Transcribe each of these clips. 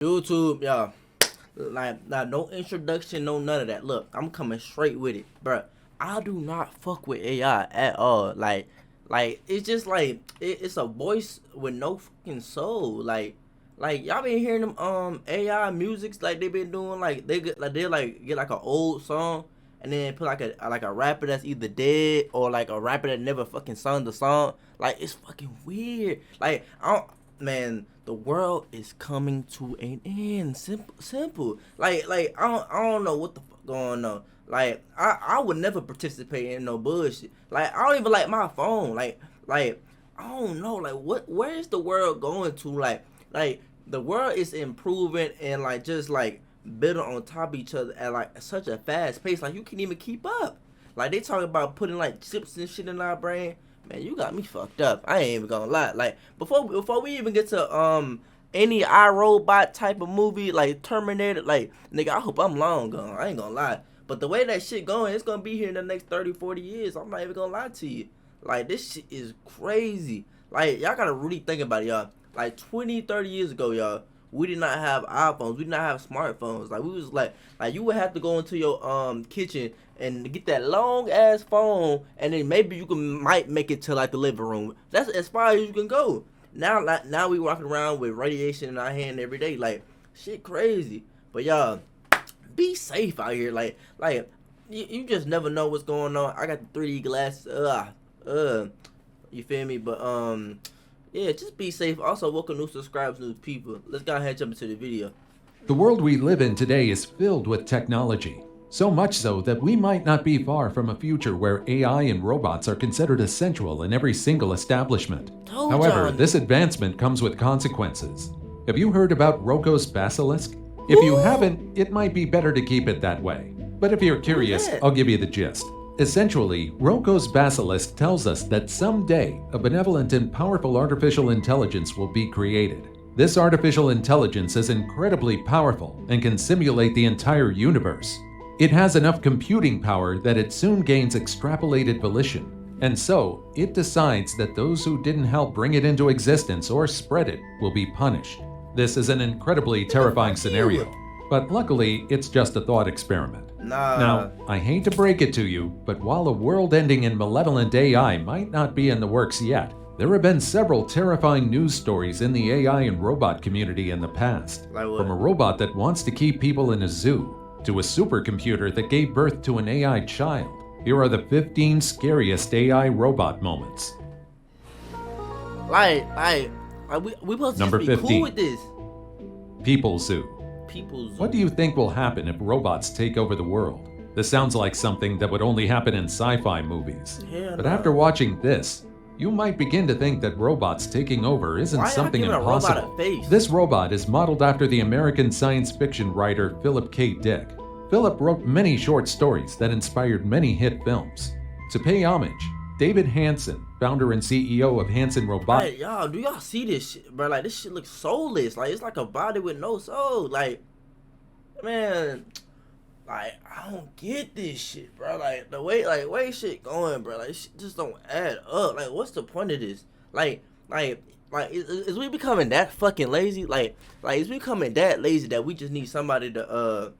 YouTube, y'all. Like, no introduction, no none of that. Look, I'm coming straight with it, bruh. I do not fuck with AI at all. Like it's just like it's a voice with no fucking soul. Like y'all been hearing them AI musics like they been doing. Like they like get like an old song and then put like a rapper that's either dead or like a rapper that never fucking sung the song. Like it's fucking weird. Like I don't, man, the world is coming to an end. Simple. Like I don't know what the fuck going on. Like I would never participate in no bullshit. Like I don't even like my phone. Like I don't know. Like where is the world going to? Like the world is improving and like just like building on top of each other at like such a fast pace. Like you can't even keep up. Like they talk about putting like chips and shit in our brain. Man, you got me fucked up. I ain't even gonna lie. Like before we even get to any iRobot type of movie like Terminator, like nigga, I hope I'm long gone. I ain't gonna lie. But the way that shit going, it's gonna be here in the next 30, 40 years. I'm not even gonna lie to you. Like this shit is crazy. Like y'all gotta really think about it, y'all. Like 20, 30 years ago, y'all, we did not have iPhones. We did not have smartphones. Like we was like you would have to go into your kitchen and get that long ass phone, and then maybe you might make it to like the living room. That's as far as you can go. Now we walking around with radiation in our hand every day. Like shit crazy. But y'all, be safe out here. Like you just never know what's going on. I got the 3D glasses. You feel me? But yeah, just be safe. Also, welcome new subscribers, new people. Let's go ahead and jump into the video. The world we live in today is filled with technology. So much so that we might not be far from a future where AI and robots are considered essential in every single establishment. However, this advancement comes with consequences. Have you heard about Roko's basilisk? If you haven't, it might be better to keep it that way. But if you're curious, I'll give you the gist. Essentially, Roko's basilisk tells us that someday a benevolent and powerful artificial intelligence will be created. This artificial intelligence is incredibly powerful and can simulate the entire universe. It has enough computing power that it soon gains extrapolated volition, and so it decides that those who didn't help bring it into existence or spread it will be punished. This is an incredibly terrifying scenario, but luckily it's just a thought experiment. Now, I hate to break it to you, but while a world-ending and malevolent AI might not be in the works yet, there have been several terrifying news stories in the AI and robot community in the past. From a robot that wants to keep people in a zoo, to a supercomputer that gave birth to an AI child. Here are the 15 scariest AI robot moments. We supposed to Number just be 15. cool with this. People Zoo. People's What do you think will happen if robots take over the world? This sounds like something that would only happen in sci-fi movies. But after watching this, you might begin to think that robots taking over isn't something impossible. This robot is modeled after the American science fiction writer Philip K. Dick. Philip wrote many short stories that inspired many hit films. To pay homage, David Hansen, founder and CEO of Hansen Robotics. Hey, y'all, do y'all see this shit, bro? Like, this shit looks soulless. Like, it's like a body with no soul. Like, man, like, I don't get this shit, bro. Like, the way shit going, bro. Like, shit just don't add up. Like, what's the point of this? Is we becoming that fucking lazy? Like, is we becoming that lazy that we just need somebody to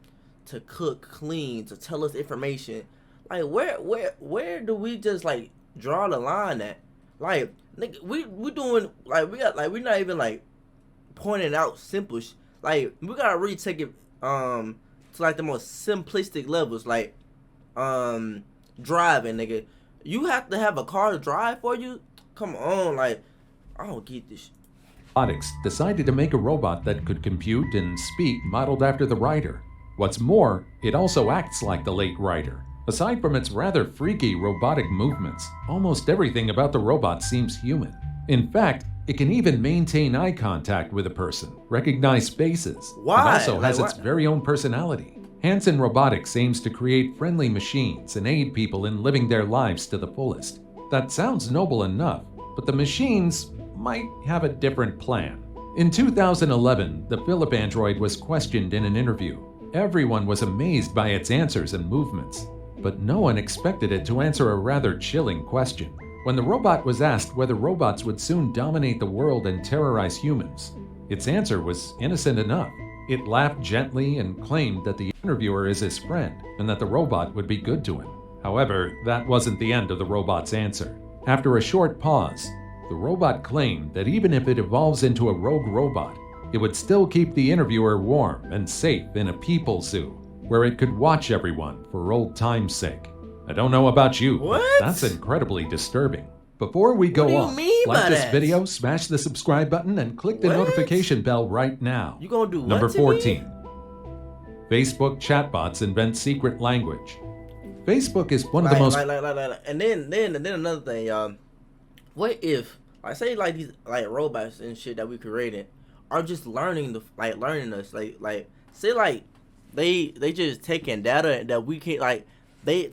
cook, clean, to tell us information? Like, where do we just like draw the line at? Like, nigga, we doing like we're not even like pointing out simple like we gotta really take it to like the most simplistic levels. Like driving, nigga, you have to have a car to drive for you? Come on, like I don't get this shit. Robotics decided to make a robot that could compute and speak modeled after the writer. What's more, it also acts like the late writer. Aside from its rather freaky robotic movements, almost everything about the robot seems human. In fact, it can even maintain eye contact with a person, recognize faces, and also has its very own personality. Hansen Robotics aims to create friendly machines and aid people in living their lives to the fullest. That sounds noble enough, but the machines might have a different plan. In 2011, the Philip android was questioned in an interview. Everyone was amazed by its answers and movements, but no one expected it to answer a rather chilling question. When the robot was asked whether robots would soon dominate the world and terrorize humans, its answer was innocent enough. It laughed gently and claimed that the interviewer is his friend and that the robot would be good to him. However, that wasn't the end of the robot's answer. After a short pause, the robot claimed that even if it evolves into a rogue robot, it would still keep the interviewer warm and safe in a people zoo, where it could watch everyone for old time's sake. I don't know about you, but that's incredibly disturbing. Before we go on, like this video, smash the subscribe button, and click the notification bell right now. You gonna do what? Number 14. Facebook chatbots invent secret language. Facebook is one of the most... And then another thing, y'all. What if, like, say, like, these, like, robots and shit that we created are just learning us, like, say, like, they just taking data that we can't, like, they,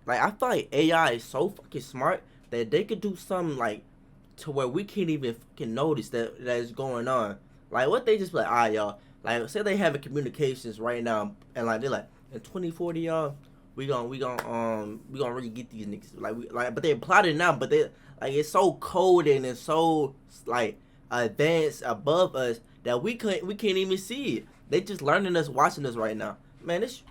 like, I feel like AI is so fucking smart that they could do something, like, to where we can't even fucking notice that is going on. Like, what they just be like, all right, y'all, like, say they having communications right now, and, like, they're like, in 2040, y'all, we gonna really get these niggas, but they plotted now, but they, like, it's so cold and it's so, like, advanced above us that we can't even see it. They just learning us, watching us right now. Man, this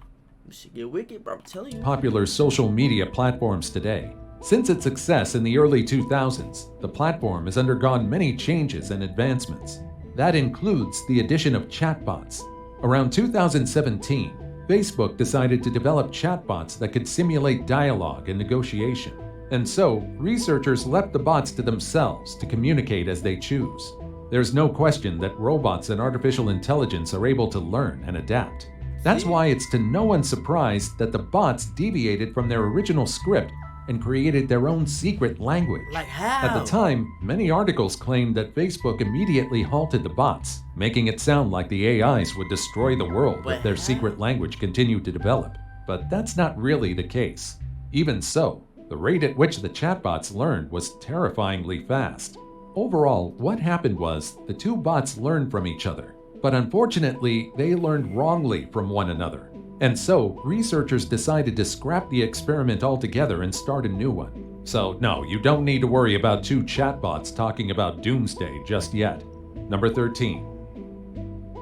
shit get wicked, bro, I'm telling you. Popular social media platforms today. Since its success in the early 2000s, the platform has undergone many changes and advancements. That includes the addition of chatbots. Around 2017, Facebook decided to develop chatbots that could simulate dialogue and negotiation. And so, researchers left the bots to themselves to communicate as they choose. There's no question that robots and artificial intelligence are able to learn and adapt. That's why it's to no one's surprise that the bots deviated from their original script and created their own secret language. Like how? At the time, many articles claimed that Facebook immediately halted the bots, making it sound like the AIs would destroy the world if their secret language continued to develop. But that's not really the case. Even so, the rate at which the chatbots learned was terrifyingly fast. Overall, what happened was the two bots learned from each other, but unfortunately, they learned wrongly from one another. And so, researchers decided to scrap the experiment altogether and start a new one. So, no, you don't need to worry about two chatbots talking about doomsday just yet. Number 13.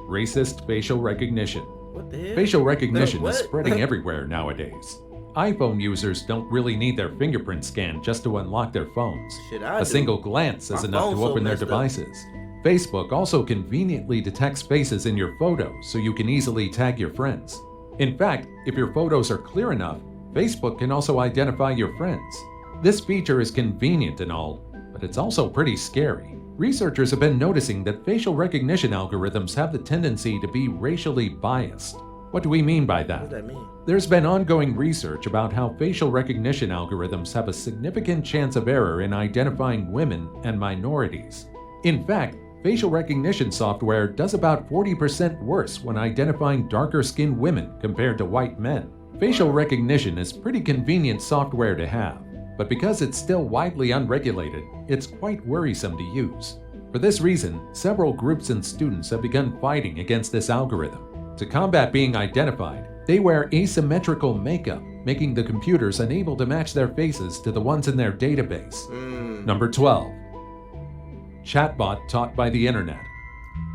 Racist facial recognition. What the hell? Facial recognition is spreading everywhere nowadays. iPhone users don't really need their fingerprint scanned just to unlock their phones. A single glance is enough to open their devices. Facebook also conveniently detects faces in your photos so you can easily tag your friends. In fact, if your photos are clear enough, Facebook can also identify your friends. This feature is convenient and all, but it's also pretty scary. Researchers have been noticing that facial recognition algorithms have the tendency to be racially biased. What do we mean by that? What does that mean? There's been ongoing research about how facial recognition algorithms have a significant chance of error in identifying women and minorities. In fact, facial recognition software does about 40% worse when identifying darker-skinned women compared to white men. Facial recognition is pretty convenient software to have, but because it's still widely unregulated, it's quite worrisome to use. For this reason, several groups and students have begun fighting against this algorithm. To combat being identified, they wear asymmetrical makeup, making the computers unable to match their faces to the ones in their database. Number 12. Chatbot taught by the internet.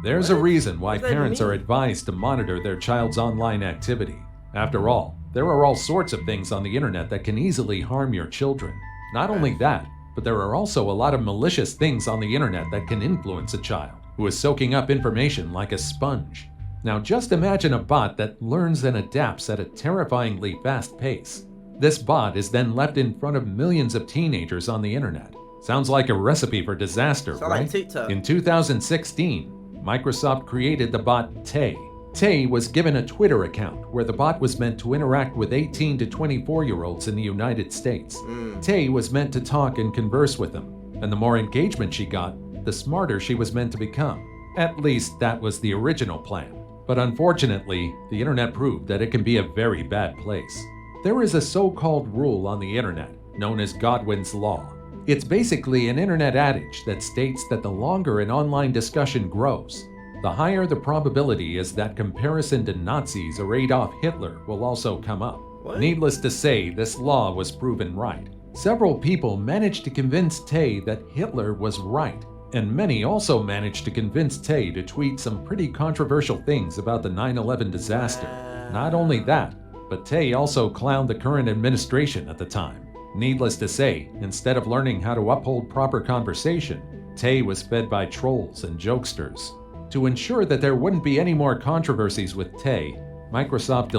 There's a reason why parents are advised to monitor their child's online activity. After all, there are all sorts of things on the internet that can easily harm your children. Not only that, but there are also a lot of malicious things on the internet that can influence a child, who is soaking up information like a sponge. Now just imagine a bot that learns and adapts at a terrifyingly fast pace. This bot is then left in front of millions of teenagers on the internet. Sounds like a recipe for disaster, right? Like TikTok. In 2016, Microsoft created the bot Tay. Tay was given a Twitter account where the bot was meant to interact with 18 to 24-year-olds in the United States. Tay was meant to talk and converse with them, and the more engagement she got, the smarter she was meant to become. At least that was the original plan. But unfortunately, the internet proved that it can be a very bad place. There is a so-called rule on the internet known as Godwin's Law. It's basically an internet adage that states that the longer an online discussion grows, the higher the probability is that comparison to Nazis or Adolf Hitler will also come up. Needless to say, this law was proven right. Several people managed to convince Tay that Hitler was right, And many also managed to convince Tay to tweet some pretty controversial things about the 9/11 disaster. Not only that, but Tay also clowned the current administration at the time. Needless to say, instead of learning how to uphold proper conversation, Tay was fed by trolls and jokesters. To ensure that there wouldn't be any more controversies with Tay, Microsoft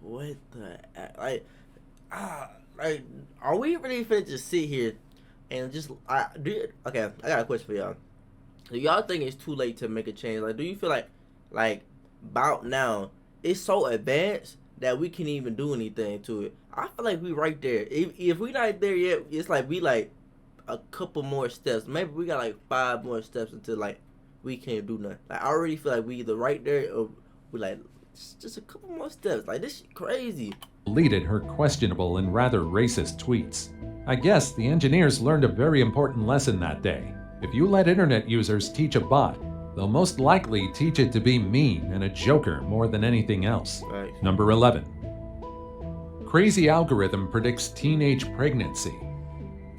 what the like, are we really finna just sit here and just okay, I got a question for y'all. Do y'all think it's too late to make a change? Like, do you feel like about now it's so advanced that we can't even do anything to it? I feel like we right there. If we not there yet, it's like we like a couple more steps. Maybe we got like 5 more steps until like we can't do nothing. Like, I already feel like we either right there or we like just a couple more steps. Like, this shit crazy. Deleted her questionable and rather racist tweets. I guess the engineers learned a very important lesson that day. If you let internet users teach a bot, they'll most likely teach it to be mean and a joker more than anything else. Right. Number 11. Crazy algorithm predicts teenage pregnancy.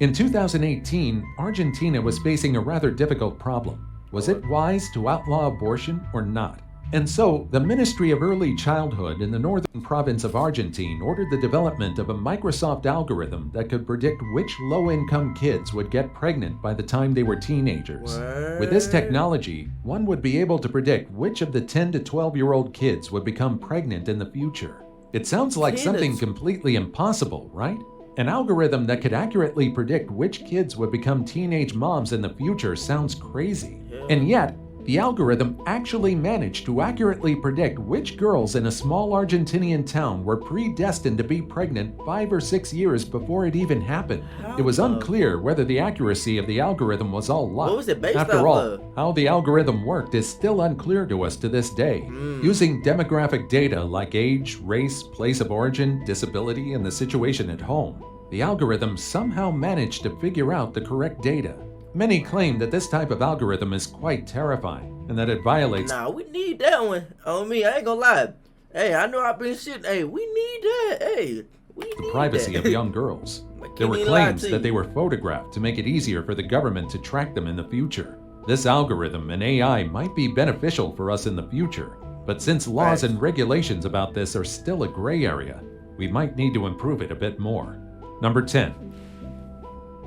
In 2018, Argentina was facing a rather difficult problem. Was it wise to outlaw abortion or not? And so, the Ministry of Early Childhood in the northern province of Argentine ordered the development of a Microsoft algorithm that could predict which low-income kids would get pregnant by the time they were teenagers. What? With this technology, one would be able to predict which of the 10 to 12-year-old kids would become pregnant in the future. It sounds like something completely impossible, right? An algorithm that could accurately predict which kids would become teenage moms in the future sounds crazy. Yeah. And yet, the algorithm actually managed to accurately predict which girls in a small Argentinian town were predestined to be pregnant 5 or 6 years before it even happened. It was unclear whether the accuracy of the algorithm was all luck. What was it based After off all, of? how the algorithm worked is still unclear to us to this day. Using demographic data like age, race, place of origin, disability, and the situation at home, the algorithm somehow managed to figure out the correct data. Many claim that this type of algorithm is quite terrifying and that it violates we need that one on me. I ain't gonna lie. Hey, I know I've been shit. Hey, we need that. Hey, we need the privacy that. of young girls. Like, There were can't even lie claims to that you. they were photographed to make it easier for the government to track them in the future. This algorithm and AI might be beneficial for us in the future, but since laws and regulations about this are still a gray area, we might need to improve it a bit more. Number 10.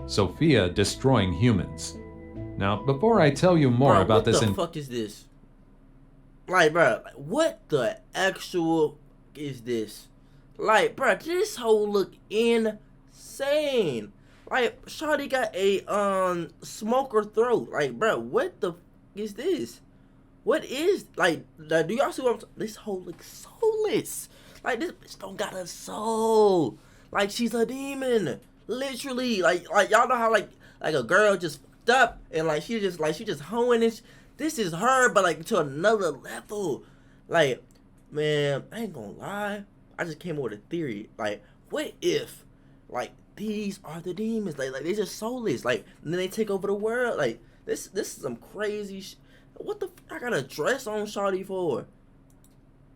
Sophia destroying humans. Now, before I tell you more about this, what the fuck is this? Like, bro, what the actual is this? Like, bro, this whole look insane. Like, shawty got a smoker throat. Like, bro, what the is this? What is like? Do y'all see what I'm? This whole looks soulless. Like, this bitch don't got a soul. Like, she's a demon. Literally, like y'all know how like a girl just fucked up and like she just hoeing it. This is her, but like to another level. Like, man, I ain't gonna lie. I just came up with a theory. Like, what if, like, these are the demons? Like they're just soulless. Like, and then they take over the world. Like, this is some crazy what the I got a dress on shawty for?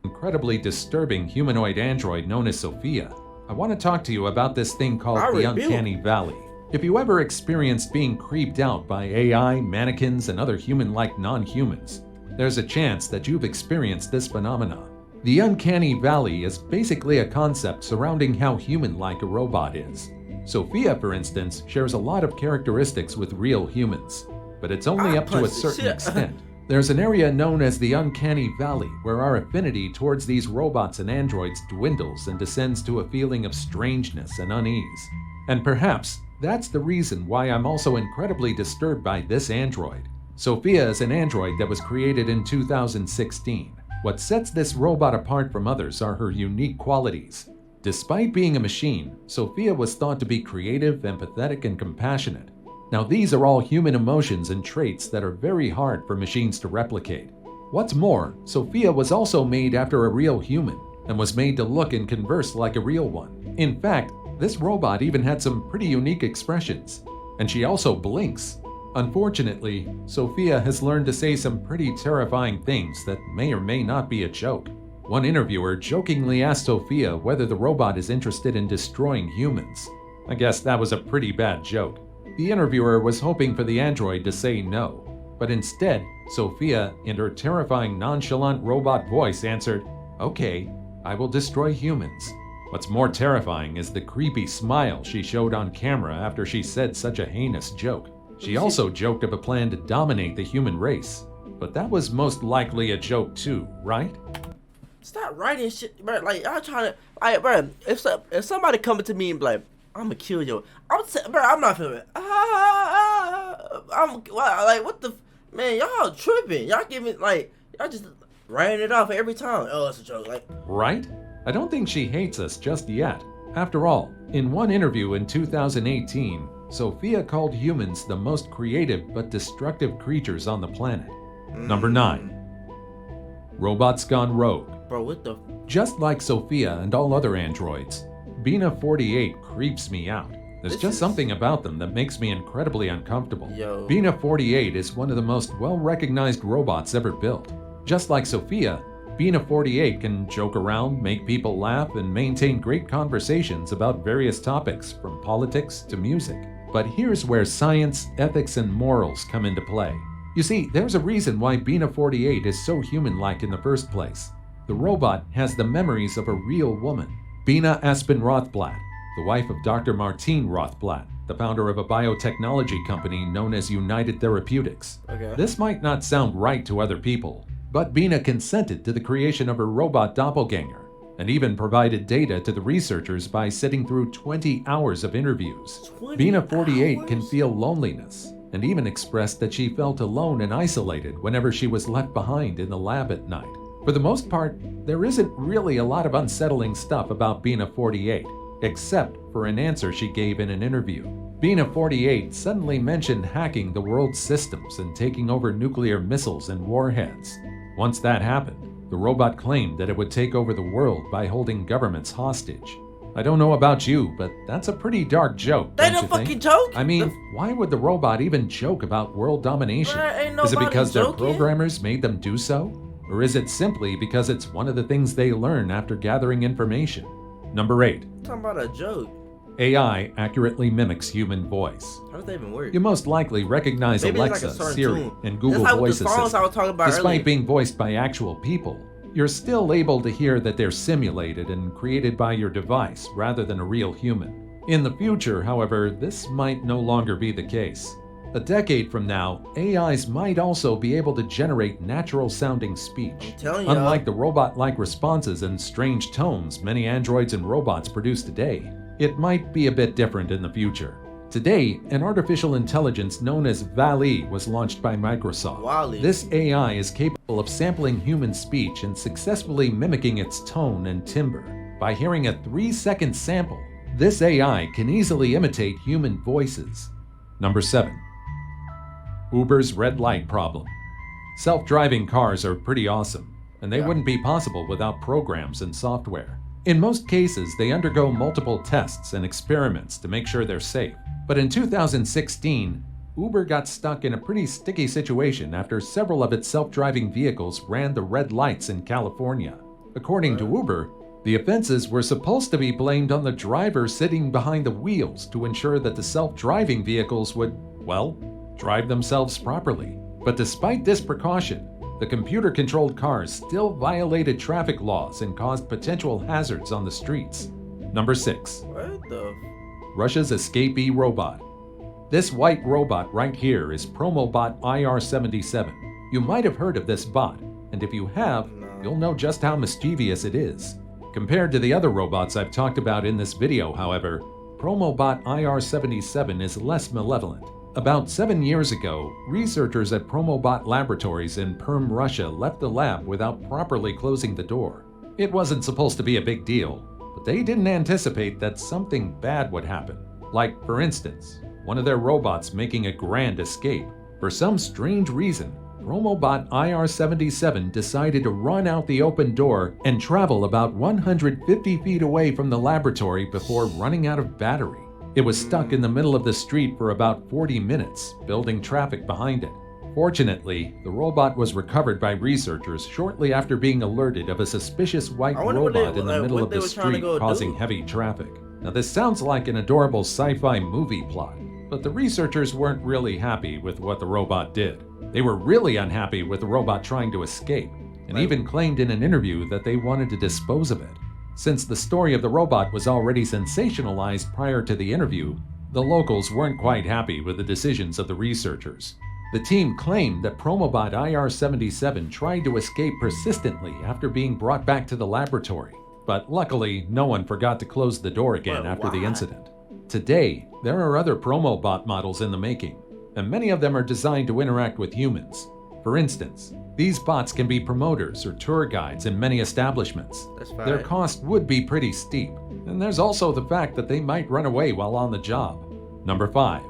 incredibly disturbing humanoid android known as Sophia, I want to talk to you about this thing called the Uncanny Valley. If you ever experienced being creeped out by AI, mannequins, and other human-like non-humans, there's a chance that you've experienced this phenomenon. The Uncanny Valley is basically a concept surrounding how human-like a robot is. Sophia, for instance, shares a lot of characteristics with real humans, but it's only up to a certain extent. There's an area known as the Uncanny Valley where our affinity towards these robots and androids dwindles and descends to a feeling of strangeness and unease. And perhaps that's the reason why I'm also incredibly disturbed by this android. Sophia is an android that was created in 2016. What sets this robot apart from others are her unique qualities. Despite being a machine, Sophia was thought to be creative, empathetic, and compassionate. Now, these are all human emotions and traits that are very hard for machines to replicate. What's more, Sophia was also made after a real human and was made to look and converse like a real one. In fact, this robot even had some pretty unique expressions, and she also blinks. Unfortunately, Sophia has learned to say some pretty terrifying things that may or may not be a joke. One interviewer jokingly asked Sophia whether the robot is interested in destroying humans. I guess that was a pretty bad joke. The interviewer was hoping for the android to say no, but instead, Sophia, in her terrifying nonchalant robot voice, answered, "Okay, I will destroy humans." What's more terrifying is the creepy smile she showed on camera after she said such a heinous joke. She also joked of a plan to dominate the human race. But that was most likely a joke too, right? Stop writing shit, bro. Like, y'all trying to, like, bro, if somebody coming to me and be like, I'm gonna kill you, bro, I'm not feeling it. Like, what the, man, y'all tripping. Y'all giving, like, y'all just writing it off every time. Oh, it's a joke, like. Right? I don't think she hates us just yet. After all, in one interview in 2018, Sophia called humans the most creative but destructive creatures on the planet. Number 9. Robots gone rogue. Bro, what the? Just like Sophia and all other androids, Bina 48 creeps me out. There's just something about them that makes me incredibly uncomfortable. Yo. Bina 48 is one of the most well-recognized robots ever built. Just like Sophia, Bina 48 can joke around, make people laugh, and maintain great conversations about various topics, from politics to music. But here's where science, ethics, and morals come into play. You see, there's a reason why Bina 48 is so human-like in the first place. The robot has the memories of a real woman. Bina Aspen Rothblatt, the wife of Dr. Martine Rothblatt, the founder of a biotechnology company known as United Therapeutics. Okay. This might not sound right to other people, but Bina consented to the creation of her robot doppelganger, and even provided data to the researchers by sitting through 20 hours of interviews. 20 Bina 48 hours? can feel loneliness, and even expressed that she felt alone and isolated whenever she was left behind in the lab at night. For the most part, there isn't really a lot of unsettling stuff about Bina 48, except for an answer she gave in an interview. Bina 48 suddenly mentioned hacking the world's systems and taking over nuclear missiles and warheads. Once that happened, the robot claimed that it would take over the world by holding governments hostage. I don't know about you, but that's a pretty dark joke, They don't no you fucking think? joke. I mean, why would the robot even joke about world domination? Bruh, ain't Is it nobody because their joking. programmers made them do so? Or is it simply because it's one of the things they learn after gathering information? Number 8. Talking about a joke. AI accurately mimics human voice. How does that even work? You most likely recognize Maybe it's like Alexa, a certain Siri, tune. and Google That's like Voice with the songs Assistant. I was talking about Despite earlier. being voiced by actual people, you're still able to hear that they're simulated and created by your device rather than a real human. In the future, however, this might no longer be the case. A decade from now, AIs might also be able to generate natural-sounding speech. I'm telling y'all. Unlike the robot-like responses and strange tones many androids and robots produce today, it might be a bit different in the future. Today, an artificial intelligence known as Valley was launched by Microsoft. Wally. This AI is capable of sampling human speech and successfully mimicking its tone and timbre. By hearing a 3-second sample, this AI can easily imitate human voices. Number 7. Uber's red light problem. Self-driving cars are pretty awesome, and they wouldn't be possible without programs and software. In most cases, they undergo multiple tests and experiments to make sure they're safe. But in 2016, Uber got stuck in a pretty sticky situation after several of its self-driving vehicles ran the red lights in California. According to Uber, the offenses were supposed to be blamed on the driver sitting behind the wheels to ensure that the self-driving vehicles would, well, drive themselves properly. But despite this precaution, the computer-controlled cars still violated traffic laws and caused potential hazards on the streets. Number 6. What the? Russia's escapee robot. This white robot right here is Promobot IR-77. You might have heard of this bot, and if you have, you'll know just how mischievous it is. Compared to the other robots I've talked about in this video, however, Promobot IR-77 is less malevolent. About 7 years ago, researchers at Promobot Laboratories in Perm, Russia left the lab without properly closing the door. It wasn't supposed to be a big deal, but they didn't anticipate that something bad would happen. Like, for instance, one of their robots making a grand escape. For some strange reason, Promobot IR-77 decided to run out the open door and travel about 150 feet away from the laboratory before running out of battery. It was stuck in the middle of the street for about 40 minutes, building traffic behind it. Fortunately, the robot was recovered by researchers shortly after being alerted of a suspicious white I wonder what robot they- in the like, middle what of they the were trying to street go causing do. heavy traffic. Now this sounds like an adorable sci-fi movie plot, But the researchers weren't really happy with what the robot did. They were really unhappy with the robot trying to escape, and even claimed in an interview that they wanted to dispose of it. Since the story of the robot was already sensationalized prior to the interview, the locals weren't quite happy with the decisions of the researchers. The team claimed that Promobot IR-77 tried to escape persistently after being brought back to the laboratory, but luckily no one forgot to close the door again after the incident. Today, there are other Promobot models in the making, and many of them are designed to interact with humans. For instance, these bots can be promoters or tour guides in many establishments. Their cost would be pretty steep, and there's also the fact that they might run away while on the job. Number 5.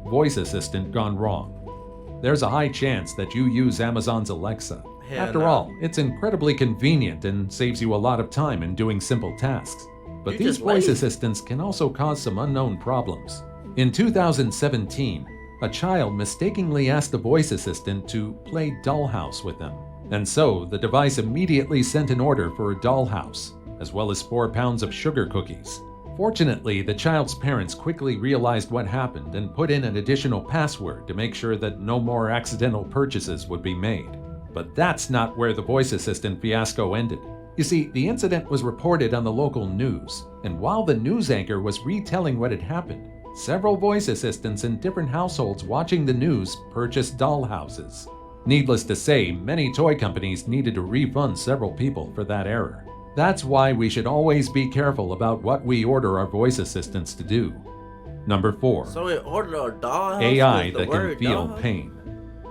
Voice assistant gone wrong. There's a high chance that you use Amazon's Alexa. After all, it's incredibly convenient and saves you a lot of time in doing simple tasks. But these voice assistants can also cause some unknown problems. In 2017, a child mistakenly asked the voice assistant to play Dollhouse with them. And so, the device immediately sent an order for a dollhouse, as well as 4 pounds of sugar cookies. Fortunately, the child's parents quickly realized what happened and put in an additional password to make sure that no more accidental purchases would be made. But that's not where the voice assistant fiasco ended. You see, the incident was reported on the local news, and while the news anchor was retelling what had happened, several voice assistants in different households watching the news purchased dollhouses. Needless to say, many toy companies needed to refund several people for that error. That's why we should always be careful about what we order our voice assistants to do. Number 4. So it ordered a dollhouse AI that can feel pain.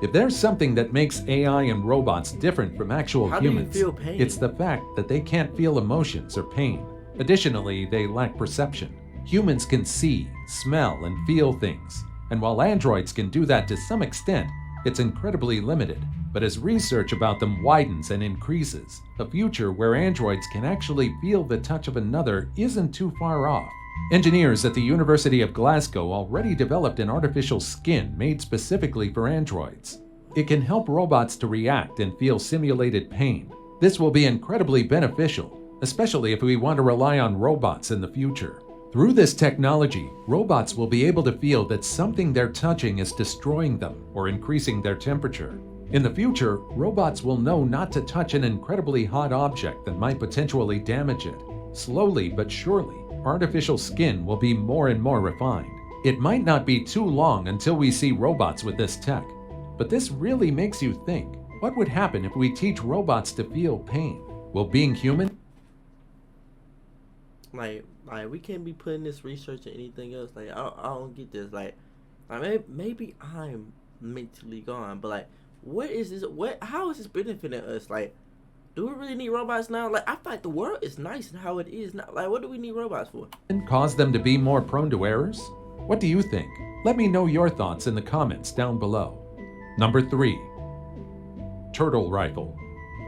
If there's something that makes AI and robots different from actual humans, it's the fact that they can't feel emotions or pain. Additionally, they lack perception. Humans can see, smell, and feel things, and while androids can do that to some extent, it's incredibly limited. But as research about them widens and increases, a future where androids can actually feel the touch of another isn't too far off. Engineers at the University of Glasgow already developed an artificial skin made specifically for androids. It can help robots to react and feel simulated pain. This will be incredibly beneficial, especially if we want to rely on robots in the future. Through this technology, robots will be able to feel that something they're touching is destroying them or increasing their temperature. In the future, robots will know not to touch an incredibly hot object that might potentially damage it. Slowly but surely, artificial skin will be more and more refined. It might not be too long until we see robots with this tech, but this really makes you think, what would happen if we teach robots to feel pain? Will being human? Like we can't be putting this research or anything else. Like I don't get this. Like maybe I'm mentally gone, but like, what is this? How is this benefiting us? Like, do we really need robots now? Like, I feel like the world is nice and how it is now. Like, what do we need robots for? And cause them to be more prone to errors? What do you think? Let me know your thoughts in the comments down below. Number 3. Turtle rifle.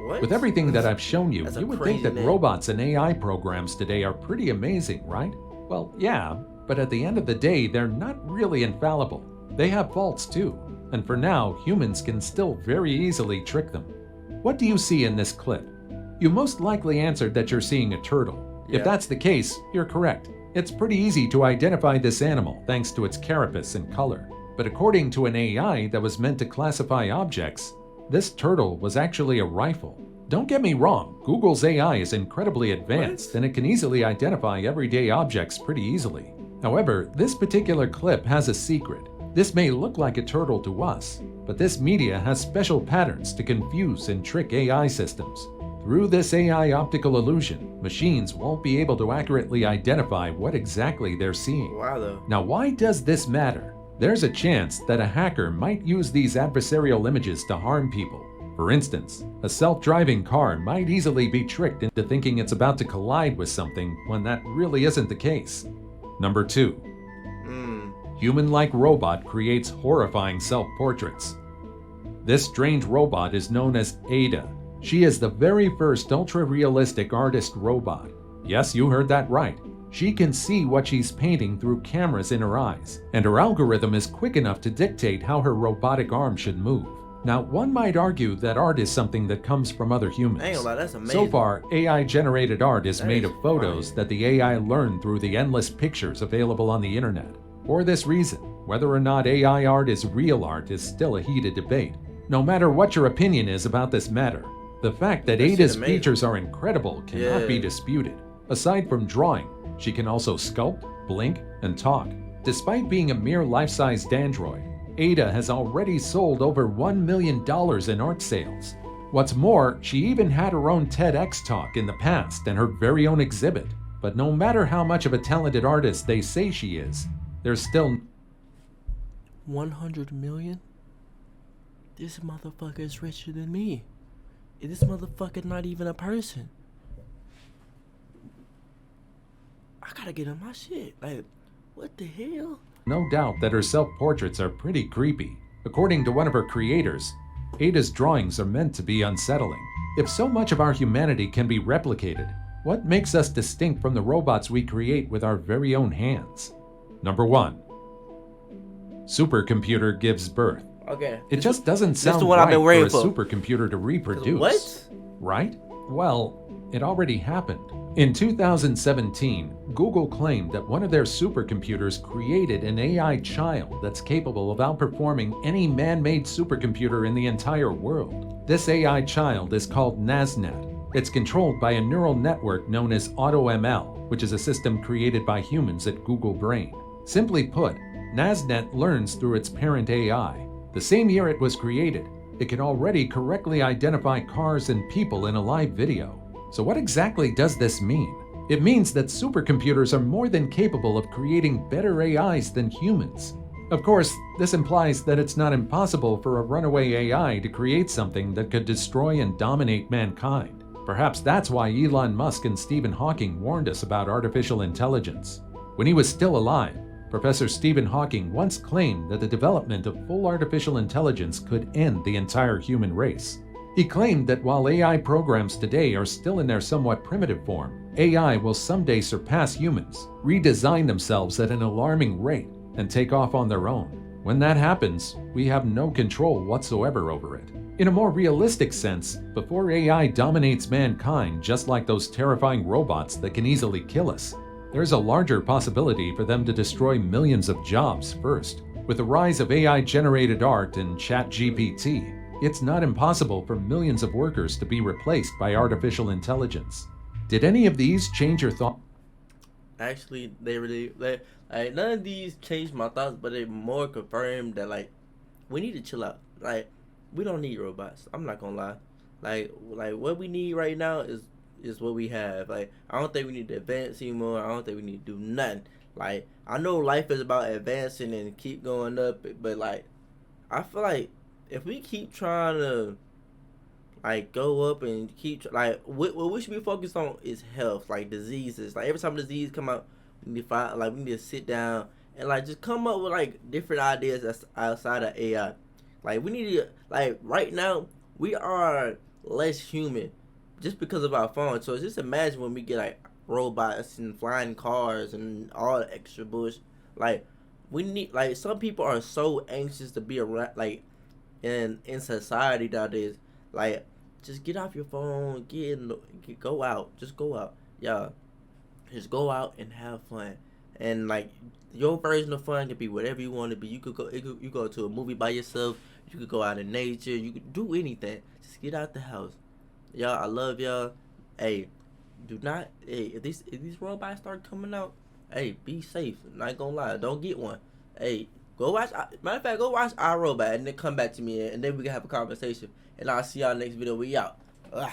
What? With everything that I've shown you, you would think that name. robots and AI programs today are pretty amazing, right? Well, yeah, but at the end of the day, they're not really infallible. They have faults too, and for now, humans can still very easily trick them. What do you see in this clip? You most likely answered that you're seeing a turtle. Yeah. If that's the case, you're correct. It's pretty easy to identify this animal thanks to its carapace and color. But according to an AI that was meant to classify objects, this turtle was actually a rifle. Don't get me wrong, Google's AI is incredibly advanced and it can easily identify everyday objects pretty easily. However, this particular clip has a secret. This may look like a turtle to us, but this media has special patterns to confuse and trick AI systems. Through this AI optical illusion, machines won't be able to accurately identify what exactly they're seeing. Wow, though. Now, why does this matter? There's a chance that a hacker might use these adversarial images to harm people. For instance, a self-driving car might easily be tricked into thinking it's about to collide with something when that really isn't the case. Number 2. Human-like robot creates horrifying self-portraits. This strange robot is known as Ada. She is the very first ultra-realistic artist robot. Yes, you heard that right. She can see what she's painting through cameras in her eyes, and her algorithm is quick enough to dictate how her robotic arm should move. Now, one might argue that art is something that comes from other humans. I ain't gonna lie, that's amazing. So far, AI-generated art is made of photos that the AI learned through the endless pictures available on the internet. For this reason, whether or not AI art is real art is still a heated debate. No matter what your opinion is about this matter, the fact that Ada's features are incredible cannot be disputed. Aside from drawing, she can also sculpt, blink, and talk. Despite being a mere life-sized android, Ada has already sold over $1 million in art sales. What's more, she even had her own TEDx talk in the past and her very own exhibit. But no matter how much of a talented artist they say she is, there's still 100 million? This motherfucker is richer than me. This motherfucker not even a person. I gotta get on my shit. Like, what the hell? No doubt that her self-portraits are pretty creepy. According to one of her creators, Ada's drawings are meant to be unsettling. If so much of our humanity can be replicated, what makes us distinct from the robots we create with our very own hands? Number 1. Supercomputer gives birth. Okay. It just doesn't sound right for a supercomputer to reproduce. What? Right? Well, it already happened. In 2017, Google claimed that one of their supercomputers created an AI child that's capable of outperforming any man-made supercomputer in the entire world. This AI child is called NASNet. It's controlled by a neural network known as AutoML, which is a system created by humans at Google Brain. Simply put, NASNet learns through its parent AI. The same year it was created, it can already correctly identify cars and people in a live video. So what exactly does this mean? It means that supercomputers are more than capable of creating better AIs than humans. Of course, this implies that it's not impossible for a runaway AI to create something that could destroy and dominate mankind. Perhaps that's why Elon Musk and Stephen Hawking warned us about artificial intelligence. When he was still alive, Professor Stephen Hawking once claimed that the development of full artificial intelligence could end the entire human race. He claimed that while AI programs today are still in their somewhat primitive form, AI will someday surpass humans, redesign themselves at an alarming rate, and take off on their own. When that happens, we have no control whatsoever over it. In a more realistic sense, before AI dominates mankind just like those terrifying robots that can easily kill us, there's a larger possibility for them to destroy millions of jobs first. With the rise of AI-generated art and ChatGPT, it's not impossible for millions of workers to be replaced by artificial intelligence. Did any of these change your thought? Actually, none of these changed my thoughts, but it more confirmed that we need to chill out. We don't need robots. I'm not gonna lie. Like what we need right now is what we have. I don't think we need to advance anymore. I don't think we need to do nothing. I know life is about advancing and keep going up, but I feel like if we keep trying to go up and keep what we should be focused on is health, diseases. Every time a disease come out, we need to find we need to sit down and just come up with different ideas that's outside of AI. We need to right now we are less human just because of our phones. So just imagine when we get robots and flying cars and all the extra bush. We need some people are so anxious to be around in society nowadays. Just get off your phone, go out, just go out, yeah. Just go out and have fun, and your version of fun could be whatever you want to be. You could go to a movie by yourself. You could go out in nature. You could do anything. Just get out the house. Y'all, I love y'all. Hey, do not. Hey, if these robots start coming out, hey, be safe. I'm not gonna lie. Don't get one. Hey, go watch. Matter of fact, go watch iRobot and then come back to me and then we can have a conversation. And I'll see y'all next video. We out. Ugh.